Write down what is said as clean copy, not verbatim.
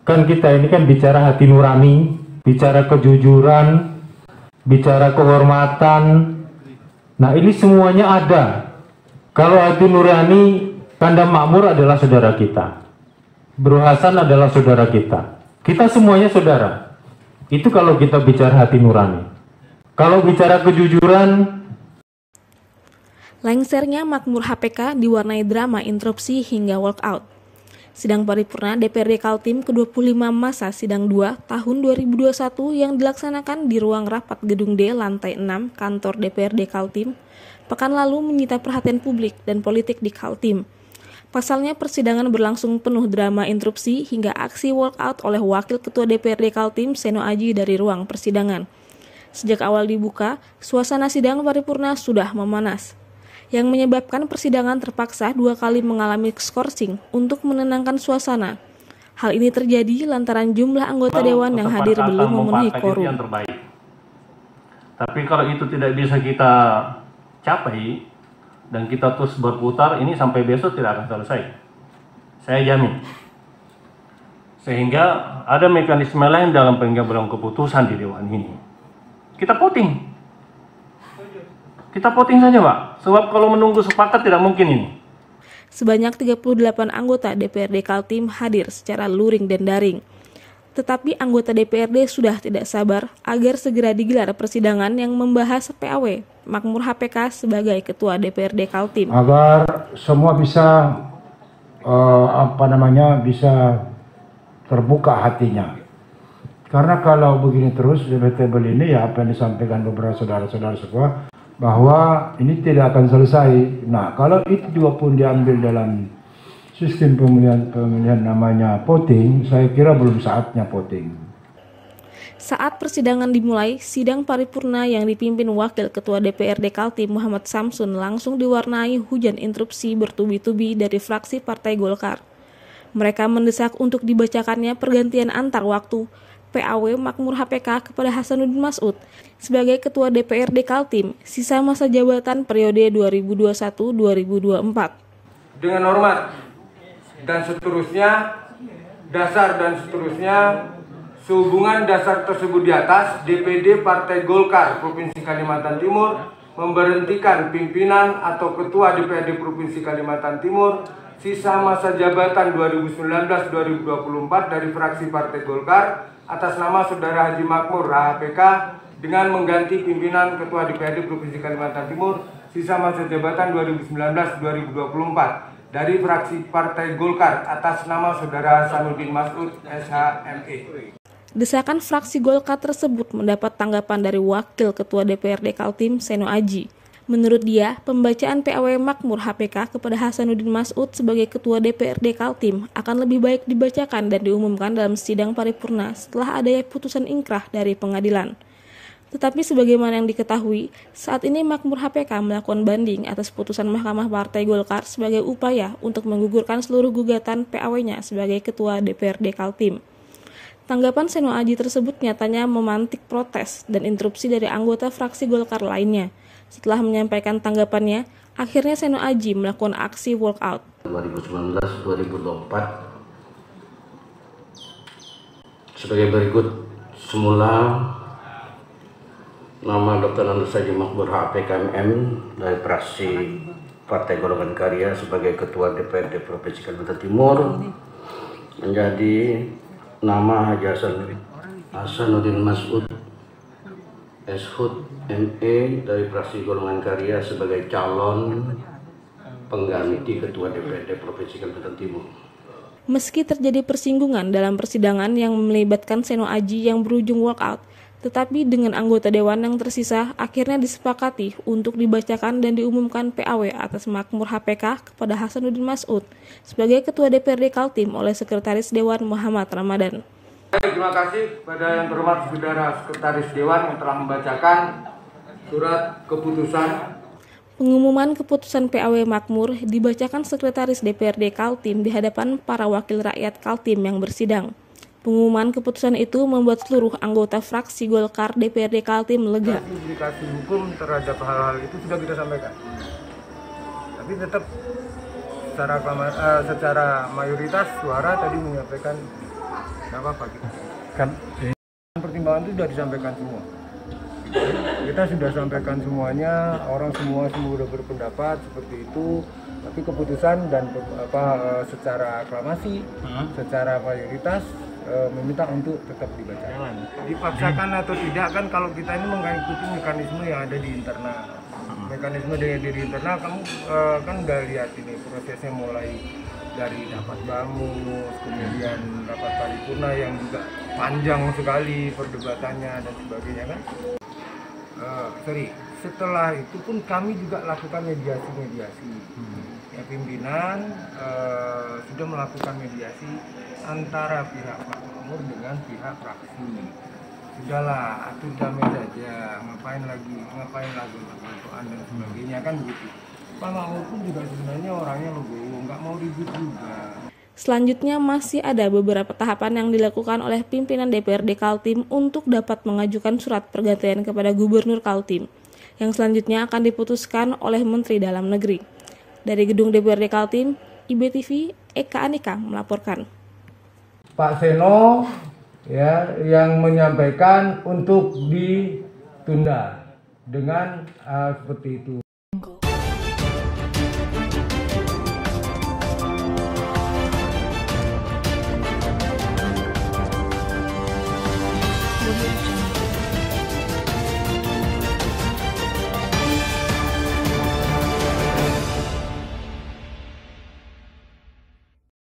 Kan kita ini kan bicara hati nurani, bicara kejujuran, bicara kehormatan. Nah ini semuanya ada. Kalau hati nurani, Kandam Makmur adalah saudara kita. Bro Hasan adalah saudara kita. Kita semuanya saudara. Itu kalau kita bicara hati nurani. Kalau bicara kejujuran, lengsernya Makmur HPK diwarnai drama interupsi hingga walkout. Sidang paripurna DPRD Kaltim ke-25 masa sidang 2 tahun 2021 yang dilaksanakan di ruang rapat Gedung D lantai 6 kantor DPRD Kaltim pekan lalu menyita perhatian publik dan politik di Kaltim. Pasalnya persidangan berlangsung penuh drama interupsi hingga aksi walkout oleh Wakil Ketua DPRD Kaltim Seno Aji dari ruang persidangan. Sejak awal dibuka, suasana sidang paripurna sudah memanas, yang menyebabkan persidangan terpaksa 2 kali mengalami skorsing untuk menenangkan suasana. Hal ini terjadi lantaran jumlah anggota dewan yang hadir belum memenuhi quorum. Tapi kalau itu tidak bisa kita capai dan kita terus berputar, ini sampai besok tidak akan selesai. Saya jamin. Sehingga ada mekanisme lain dalam pengambilan keputusan di dewan ini. Kita voting. Kita voting saja, Pak. Sebab kalau menunggu sepakat tidak mungkin ini. Sebanyak 38 anggota DPRD Kaltim hadir secara luring dan daring. Tetapi anggota DPRD sudah tidak sabar agar segera digelar persidangan yang membahas PAW Makmur HPK sebagai Ketua DPRD Kaltim. Agar semua bisa bisa terbuka hatinya. Karena kalau begini terus debatable ini ya apa yang disampaikan beberapa saudara-saudara semua, bahwa ini tidak akan selesai. Nah, kalau itu juga pun diambil dalam sistem pemilihan namanya voting, saya kira belum saatnya voting. Saat persidangan dimulai, sidang paripurna yang dipimpin Wakil Ketua DPRD Kaltim Muhammad Samsun langsung diwarnai hujan interupsi bertubi-tubi dari fraksi Partai Golkar. Mereka mendesak untuk dibacakannya pergantian antar waktu PAW Makmur HPK kepada Hasanuddin Mas'ud sebagai Ketua DPRD Kaltim sisa masa jabatan periode 2021-2024. Dengan hormat dan seterusnya, dasar dan seterusnya, sehubungan dasar tersebut di atas, DPD Partai Golkar Provinsi Kalimantan Timur memberhentikan pimpinan atau Ketua DPRD Provinsi Kalimantan Timur sisa masa jabatan 2019-2024 dari fraksi Partai Golkar atas nama Saudara Haji Makmur HPK dengan mengganti pimpinan Ketua DPRD Provinsi Kalimantan Timur sisa masa jabatan 2019-2024 dari fraksi Partai Golkar atas nama Saudara Hasanuddin Mas'ud SHME. Desakan fraksi Golkar tersebut mendapat tanggapan dari Wakil Ketua DPRD Kaltim Seno Aji. Menurut dia, pembacaan PAW Makmur HPK kepada Hasanuddin Mas'ud sebagai Ketua DPRD Kaltim akan lebih baik dibacakan dan diumumkan dalam sidang paripurna setelah adanya putusan ingkrah dari pengadilan. Tetapi sebagaimana yang diketahui, saat ini Makmur HPK melakukan banding atas putusan Mahkamah Partai Golkar sebagai upaya untuk menggugurkan seluruh gugatan PAW-nya sebagai Ketua DPRD Kaltim. Tanggapan Seno Aji tersebut nyatanya memantik protes dan interupsi dari anggota fraksi Golkar lainnya. Setelah menyampaikan tanggapannya, akhirnya Seno Aji melakukan aksi walkout. 2019-2024 sebagai berikut. Semula nama Dr. Andes Haji Makmur HPKMM dari fraksi Partai Golongan Karya sebagai Ketua DPRD Provinsi Kalimantan Timur menjadi nama Haji Hasanuddin Mas'ud SHUD ME dari fraksi Golongan Karya sebagai calon pengganti Ketua DPRD Provinsi Kalimantan Timur. Meski terjadi persinggungan dalam persidangan yang melibatkan Seno Aji yang berujung walkout, tetapi dengan anggota dewan yang tersisa akhirnya disepakati untuk dibacakan dan diumumkan PAW atas Makmur HPK kepada Hasanuddin Mas'ud sebagai Ketua DPRD Kaltim oleh Sekretaris Dewan Muhammad Ramadan. Terima kasih kepada yang terhormat Saudara Sekretaris Dewan yang telah membacakan surat keputusan. Pengumuman keputusan PAW Makmur dibacakan Sekretaris DPRD Kaltim di hadapan para wakil rakyat Kaltim yang bersidang. Pengumuman keputusan itu membuat seluruh anggota fraksi Golkar DPRD Kaltim lega. Indikasi hukum terhadap hal-hal itu sudah kita sampaikan. Tapi tetap secara mayoritas suara tadi menyampaikan nggak apa-apa gitu. Kan pertimbangan itu sudah disampaikan semua. Kita sudah sampaikan semuanya, orang semua sudah berpendapat seperti itu. Tapi keputusan dan secara aklamasi, secara mayoritas meminta untuk tetap dibacakan. Dipaksakan atau tidak kan kalau kita ini mengikuti mekanisme yang ada di internal. Mekanisme di internal kamu kan udah lihat ini prosesnya mulai dari rapat bamus, kemudian rapat paripurna yang juga panjang sekali perdebatannya dan sebagainya kan. Setelah itu pun kami juga lakukan mediasi. Ya, pimpinan sudah melakukan mediasi antara pihak Pak Makmur dengan pihak fraksi. Sudahlah, atur damai saja, ngapain lagi perbantuan dan sebagainya kan begitu. Pak Makmur pun juga sebenarnya orangnya legowo, nggak mau ribut juga. Selanjutnya masih ada beberapa tahapan yang dilakukan oleh pimpinan DPRD Kaltim untuk dapat mengajukan surat pergantian kepada Gubernur Kaltim, yang selanjutnya akan diputuskan oleh Menteri Dalam Negeri. Dari gedung DPRD Kaltim, IBTV, Eka Anika melaporkan. Pak Seno ya yang menyampaikan untuk ditunda dengan seperti itu.